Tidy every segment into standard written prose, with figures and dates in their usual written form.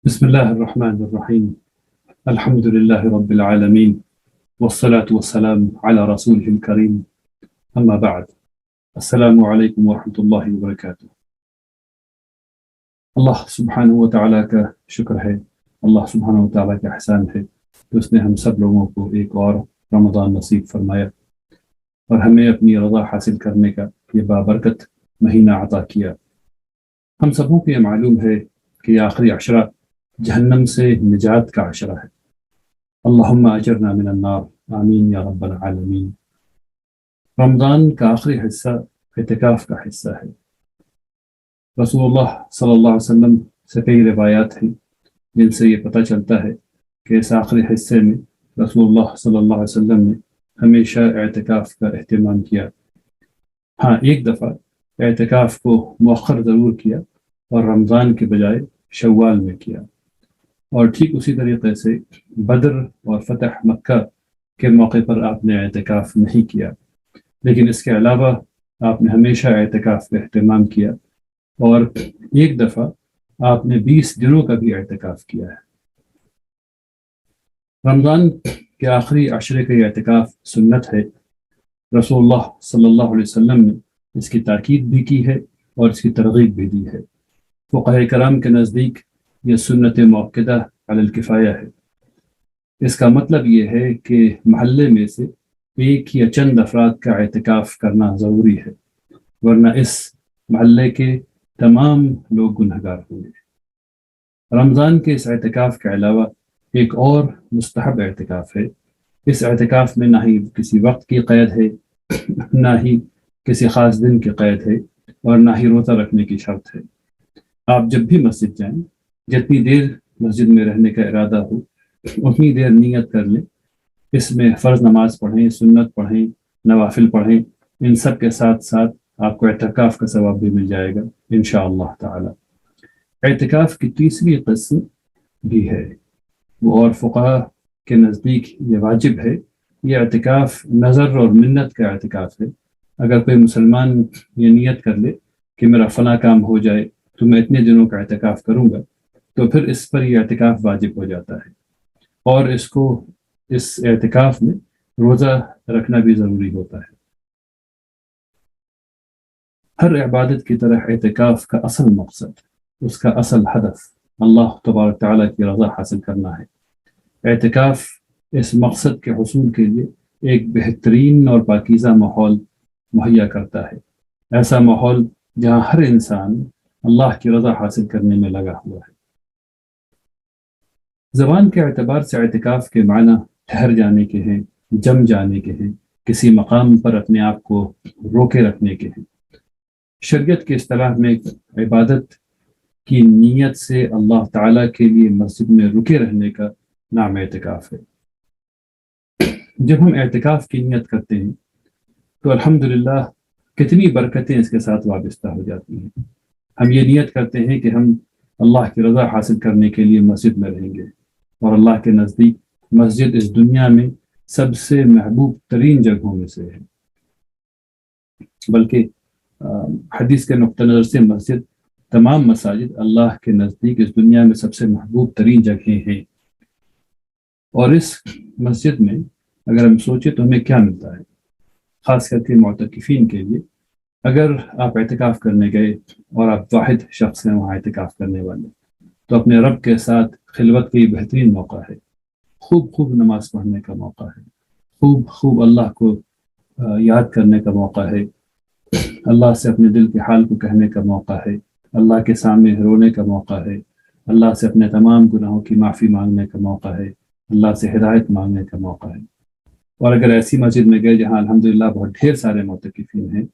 بسم الله الرحمن الرحيم. الحمد لله رب العالمين والصلاة والسلام على رسوله الكريم. أما بعد، السلام عليكم ورحمة الله وبركاته. اللہ سبحانہ و تعالیٰ کا شکر ہے، اللہ سبحانہ و تعالیٰ کا احسان ہے کہ اس نے ہم سب لوگوں کو ایک اور رمضان نصیب فرمایا اور ہمیں اپنی رضا حاصل کرنے کا یہ بابرکت مہینہ عطا کیا۔ ہم سبوں کو یہ معلوم ہے کہ یہ آخری عشرہ جہنم سے نجات کا عشرہ ہے۔ اللہم اجرنا من النار، آمین یا رب العالمین۔ رمضان کا آخری حصہ اعتکاف کا حصہ ہے۔ رسول اللہ صلی اللہ علیہ وسلم سے کئی روایات ہیں جن سے یہ پتہ چلتا ہے کہ اس آخری حصے میں رسول اللہ صلی اللہ علیہ وسلم نے ہمیشہ اعتکاف کا اہتمام کیا۔ ہاں، ایک دفعہ اعتکاف کو مؤخر ضرور کیا اور رمضان کے بجائے شوال میں کیا، اور ٹھیک اسی طریقے سے بدر اور فتح مکہ کے موقع پر آپ نے اعتکاف نہیں کیا، لیکن اس کے علاوہ آپ نے ہمیشہ اعتکاف کا اہتمام کیا، اور ایک دفعہ آپ نے 20 دنوں کا بھی اعتکاف کیا ہے۔ رمضان کے آخری عشرے کا یہ اعتکاف سنت ہے۔ رسول اللہ صلی اللہ علیہ وسلم نے اس کی تاکید بھی کی ہے اور اس کی ترغیب بھی دی ہے۔ فقہاء کرام کے نزدیک یہ سنت موقدہ علی الکفایہ ہے۔ اس کا مطلب یہ ہے کہ محلے میں سے ایک یا چند افراد کا اعتکاف کرنا ضروری ہے، ورنہ اس محلے کے تمام لوگ گنہگار ہوں گے۔ رمضان کے اس اعتکاف کے علاوہ ایک اور مستحب اعتکاف ہے۔ اس اعتکاف میں نہ ہی کسی وقت کی قید ہے، نہ ہی کسی خاص دن کی قید ہے، اور نہ ہی روزہ رکھنے کی شرط ہے۔ آپ جب بھی مسجد جائیں، جتنی دیر مسجد میں رہنے کا ارادہ ہو اتنی دیر نیت کر لیں۔ اس میں فرض نماز پڑھیں، سنت پڑھیں، نوافل پڑھیں، ان سب کے ساتھ ساتھ آپ کو اعتکاف کا ثواب بھی مل جائے گا انشاءاللہ تعالی۔ اعتکاف کی تیسری قسم بھی ہے وہ، اور فقہاء کے نزدیک یہ واجب ہے۔ یہ اعتکاف نظر اور منت کا اعتکاف ہے۔ اگر کوئی مسلمان یہ نیت کر لے کہ میرا فلاں کام ہو جائے تو میں اتنے دنوں کا اعتکاف کروں گا، تو پھر اس پر یہ اعتکاف واجب ہو جاتا ہے، اور اس کو اس اعتکاف میں روزہ رکھنا بھی ضروری ہوتا ہے۔ ہر عبادت کی طرح اعتکاف کا اصل مقصد، اس کا اصل ہدف اللہ تبارک تعالیٰ کی رضا حاصل کرنا ہے۔ اعتکاف اس مقصد کے حصول کے لیے ایک بہترین اور پاکیزہ ماحول مہیا کرتا ہے، ایسا ماحول جہاں ہر انسان اللہ کی رضا حاصل کرنے میں لگا ہوا ہے۔ زبان کے اعتبار سے اعتکاف کے معنی ٹھہر جانے کے ہیں، جم جانے کے ہیں، کسی مقام پر اپنے آپ کو روکے رکھنے کے ہیں۔ شریعت کی اصطلاح میں عبادت کی نیت سے اللہ تعالیٰ کے لیے مسجد میں رکے رہنے کا نام اعتکاف ہے۔ جب ہم اعتکاف کی نیت کرتے ہیں تو الحمدللہ کتنی برکتیں اس کے ساتھ وابستہ ہو جاتی ہیں۔ ہم یہ نیت کرتے ہیں کہ ہم اللہ کی رضا حاصل کرنے کے لیے مسجد میں رہیں گے، اور اللہ کے نزدیک مسجد اس دنیا میں سب سے محبوب ترین جگہوں میں سے ہے، بلکہ حدیث کے نقطہ نظر سے مسجد تمام مساجد اللہ کے نزدیک اس دنیا میں سب سے محبوب ترین جگہیں ہیں۔ اور اس مسجد میں اگر ہم سوچیں تو ہمیں کیا ملتا ہے، خاص کر کے معتکفین کے لیے۔ اگر آپ اعتکاف کرنے گئے اور آپ واحد شخص ہیں وہاں اعتکاف کرنے والے، تو اپنے رب کے ساتھ خلوت کا یہ بہترین موقع ہے۔ خوب نماز پڑھنے کا موقع ہے، خوب اللہ کو یاد کرنے کا موقع ہے، اللہ سے اپنے دل کے حال کو کہنے کا موقع ہے، اللہ کے سامنے رونے کا موقع ہے، اللہ سے اپنے تمام گناہوں کی معافی مانگنے کا موقع ہے، اللہ سے ہدایت مانگنے کا موقع ہے۔ اور اگر ایسی مسجد میں گئے جہاں الحمدللہ بہت ڈھیر سارے معتکفین ہیں،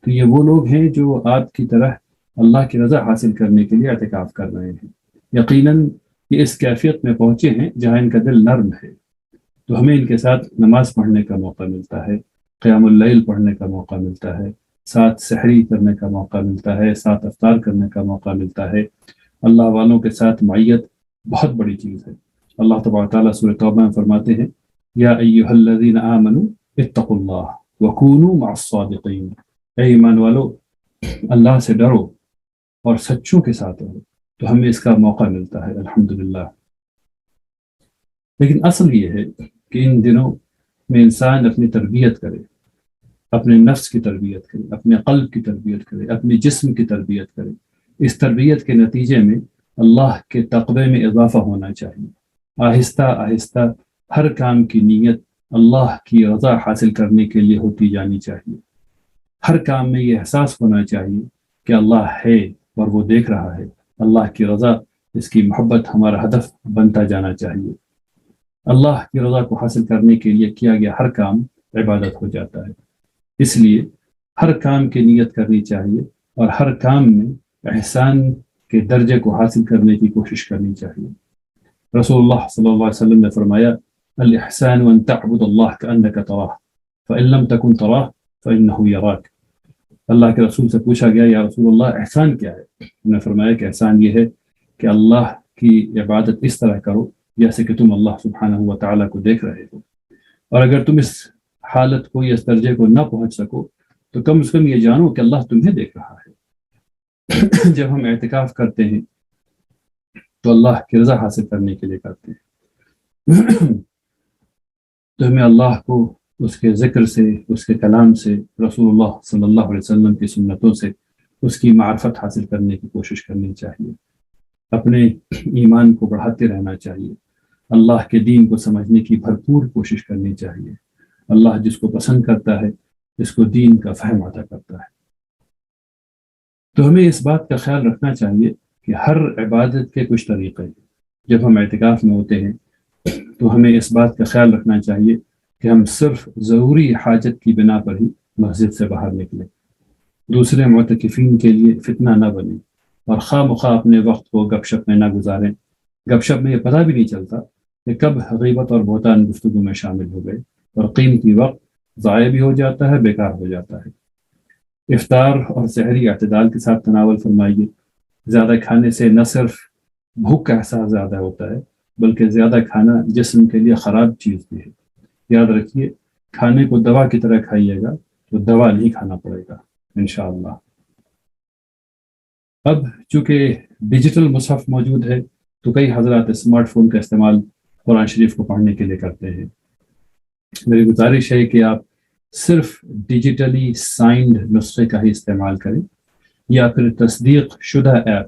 تو یہ وہ لوگ ہیں جو آپ کی طرح اللہ کی رضا حاصل کرنے کے لیے اعتکاف کر رہے ہیں۔ یقیناً یہ اس کیفیت میں پہنچے ہیں جہاں ان کا دل نرم ہے، تو ہمیں ان کے ساتھ نماز پڑھنے کا موقع ملتا ہے، قیام اللیل پڑھنے کا موقع ملتا ہے، ساتھ سحری کرنے کا موقع ملتا ہے، ساتھ افطار کرنے کا موقع ملتا ہے۔ اللہ والوں کے ساتھ معیت بہت بڑی چیز ہے۔ اللہ تبارک تعالیٰ سورہ توبہ میں فرماتے ہیں، یا ایھا الذین آمنوا اتقوا اللہ وَكُونُوا مَعَ الصَّادِقِينَ، اے ایمان والو اللہ سے ڈرو اور سچوں کے ساتھ رہو، تو ہمیں اس کا موقع ملتا ہے الحمدللہ۔ لیکن اصل یہ ہے کہ ان دنوں میں انسان اپنی تربیت کرے، اپنے نفس کی تربیت کرے، اپنے قلب کی تربیت کرے، اپنے جسم کی تربیت کرے۔ اس تربیت کے نتیجے میں اللہ کے تقوی میں اضافہ ہونا چاہیے۔ آہستہ آہستہ ہر کام کی نیت اللہ کی رضا حاصل کرنے کے لیے ہوتی جانی چاہیے۔ ہر کام میں یہ احساس ہونا چاہیے کہ اللہ ہے اور وہ دیکھ رہا ہے، اللہ کی رضا، اس کی محبت ہمارا ہدف بنتا جانا چاہیے۔ اللہ کی رضا کو حاصل کرنے کے لیے کیا گیا ہر کام عبادت ہو جاتا ہے، اس لیے ہر کام کی نیت کرنی چاہیے اور ہر کام میں احسان کے درجے کو حاصل کرنے کی کوشش کرنی چاہیے۔ رسول اللہ صلی اللہ علیہ وسلم نے فرمایا الاحسان ان تعبد اللہ کانک تراہ فان لم تکن تراہ فانہ یراک۔ اللہ کے رسول سے پوچھا گیا یا رسول اللہ احسان کیا ہے؟ انہوں نے فرمایا کہ احسان یہ ہے کہ اللہ کی عبادت اس طرح کرو جیسے کہ تم اللہ سبحانہ و تعالیٰ کو دیکھ رہے ہو، اور اگر تم اس حالت کو یا اس درجے کو نہ پہنچ سکو تو کم از کم یہ جانو کہ اللہ تمہیں دیکھ رہا ہے۔ جب ہم اعتکاف کرتے ہیں تو اللہ کی رضا حاصل کرنے کے لیے کرتے ہیں، تو ہمیں اللہ کو اس کے ذکر سے، اس کے کلام سے، رسول اللہ صلی اللہ علیہ وسلم کی سنتوں سے اس کی معرفت حاصل کرنے کی کوشش کرنی چاہیے، اپنے ایمان کو بڑھاتے رہنا چاہیے، اللہ کے دین کو سمجھنے کی بھرپور کوشش کرنی چاہیے۔ اللہ جس کو پسند کرتا ہے اس کو دین کا فہم عطا کرتا ہے۔ تو ہمیں اس بات کا خیال رکھنا چاہیے کہ ہر عبادت کے کچھ طریقے ہیں۔ جب ہم اعتکاف میں ہوتے ہیں تو ہمیں اس بات کا خیال رکھنا چاہیے کہ ہم صرف ضروری حاجت کی بنا پر ہی مسجد سے باہر نکلیں، دوسرے معتکفین کے لیے فتنہ نہ بنیں، اور خواہ مخواہ اپنے وقت کو گپ شپ میں نہ گزاریں۔ گپ شپ میں یہ پتہ بھی نہیں چلتا کہ کب غیبت اور بہتان گفتگو میں شامل ہو گئے، اور قیمتی وقت ضائع بھی ہو جاتا ہے، بیکار ہو جاتا ہے۔ افطار اور سحری اعتدال کے ساتھ تناول فرمائیے۔ زیادہ کھانے سے نہ صرف بھوک کا احساس زیادہ ہوتا ہے بلکہ زیادہ کھانا جسم کے لیے خراب چیز بھی ہے۔ یاد رکھیے، کھانے کو دوا کی طرح کھائیے گا تو دوا نہیں کھانا پڑے گا انشاءاللہ۔ اب چونکہ ڈیجیٹل مصحف موجود ہے تو کئی حضرات اسمارٹ فون کا استعمال قرآن شریف کو پڑھنے کے لیے کرتے ہیں۔ میری گزارش ہے کہ آپ صرف ڈیجیٹلی سائنڈ نسخے کا ہی استعمال کریں، یا پھر تصدیق شدہ ایپ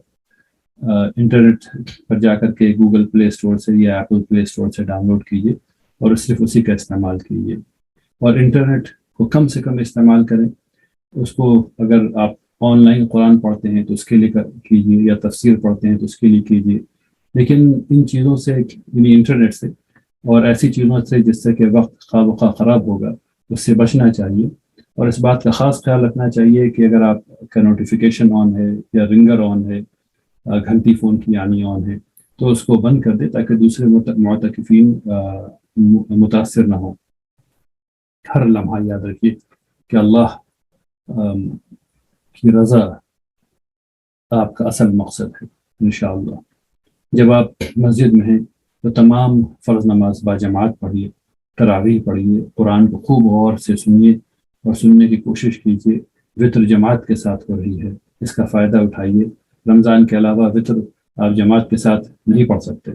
انٹرنیٹ پر جا کر کے گوگل پلے اسٹور سے یا ایپل پلے اسٹور سے ڈاؤن لوڈ کیجیے اور صرف اسی کا استعمال کیجیے، اور انٹرنیٹ کو کم سے کم استعمال کریں۔ اس کو اگر آپ آن لائن قرآن پڑھتے ہیں تو اس کے لیے کیجیے، یا تفسیر پڑھتے ہیں تو اس کے لیے کیجیے، لیکن ان چیزوں سے، یعنی انٹرنیٹ سے اور ایسی چیزوں سے جس سے کہ وقت خواہ بخواہ خراب ہوگا، اس سے بچنا چاہیے۔ اور اس بات کا خاص خیال رکھنا چاہیے کہ اگر آپ کا نوٹیفیکیشن آن ہے یا رنگر آن ہے، گھنٹی فون کی آنی آن ہے، تو اس کو بند کر دیں تاکہ دوسرے معتکفین متاثر نہ ہوں۔ ہر لمحہ یاد رکھیے کہ اللہ کی رضا آپ کا اصل مقصد ہے انشاءاللہ۔ جب آپ مسجد میں ہیں تو تمام فرض نماز باجماعت پڑھیے، تراویح پڑھیے، قرآن کو خوب غور سے سنیے اور سننے کی کوشش کیجیے۔ وطر جماعت کے ساتھ ہو رہی ہے، اس کا فائدہ اٹھائیے۔ رمضان کے علاوہ وطر آپ جماعت کے ساتھ نہیں پڑھ سکتے۔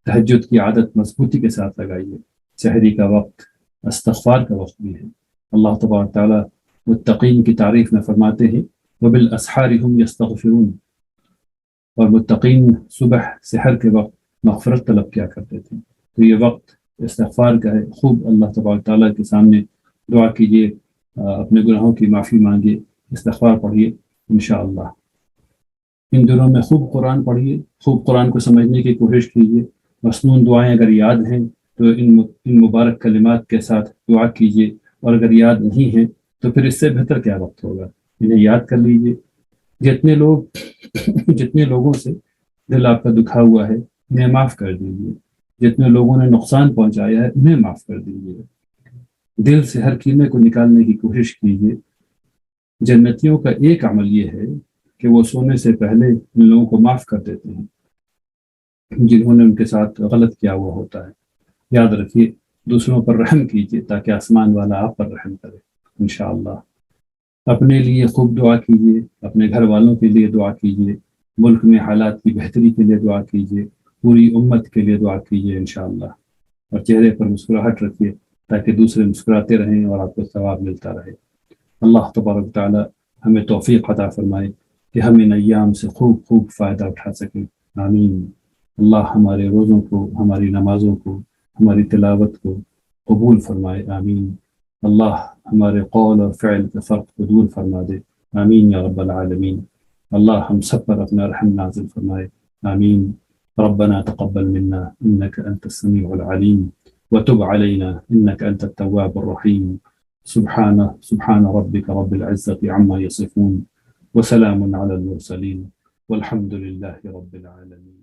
تہجد کی عادت مضبوطی کے ساتھ لگائیے۔ سحری کا وقت استغفار کا وقت بھی ہے۔ اللہ تبارک تعالیٰ متقین کی تعریف میں فرماتے ہیں وَبِالْأَسْحَارِ هُمْ يَسْتَغْفِرُونَ، اور متقین صبح سحر کے وقت مغفرت طلب کیا کرتے تھے۔ تو یہ وقت استغفار کا ہے، خوب اللہ تبارک تعالیٰ کے سامنے دعا کیجیے، اپنے گناہوں کی معافی مانگیے، استغفار پڑھیے انشاءاللہ۔ ان دنوں میں خوب قرآن پڑھیے، خوب قرآن کو سمجھنے کی کوشش کیجیے۔ مسنون دعائیں اگر یاد ہیں تو ان مبارک کلمات کے ساتھ دعا کیجیے، اور اگر یاد نہیں ہیں تو پھر اس سے بہتر کیا وقت ہوگا، انہیں یاد کر لیجیے۔ جتنے لوگوں سے دل آپ کا دکھا ہوا ہے انہیں معاف کر دیجیے، جتنے لوگوں نے نقصان پہنچایا ہے انہیں معاف کر دیجیے۔ دل سے ہر کینے کو نکالنے کی کوشش کیجیے۔ جنتیوں کا ایک عمل یہ ہے کہ وہ سونے سے پہلے ان لوگوں کو معاف کر دیتے ہیں جنہوں نے ان کے ساتھ غلط کیا ہوا ہوتا ہے۔ یاد رکھیے، دوسروں پر رحم کیجیے تاکہ آسمان والا آپ پر رحم کرے۔ انشاءاللہ. اپنے لیے خوب دعا کیجیے، اپنے گھر والوں کے لیے دعا کیجیے، ملک میں حالات کی بہتری کے لیے دعا کیجیے، پوری امت کے لیے دعا کیجیے انشاءاللہ. اور چہرے پر مسکراہٹ رکھیے تاکہ دوسرے مسکراتے رہیں اور آپ کو ثواب ملتا رہے. اللہ تبارک تعالی ہمیں توفیق عطا فرمائے کہ ہم ان ایام سے خوب خوب فائدہ اٹھا سکیں. آمین. اللہ ہمارے روزوں کو، ہماری نمازوں کو، ہماری تلاوت کو قبول فرمائے. آمین. اللہ ہمارے قول اور فعل کے فرق کو دور فرما دے. آمین یا رب العالمین. اللہ ہم سب پر اپنا رحم نازل فرمائے. آمین. ربنا تقبل منا إنك أنت السميع العليم وتب علينا إنك أنت التواب الرحيم. سبحان ربك رب العزة عما يصفون وسلام على المرسلين والحمد لله رب العالمين.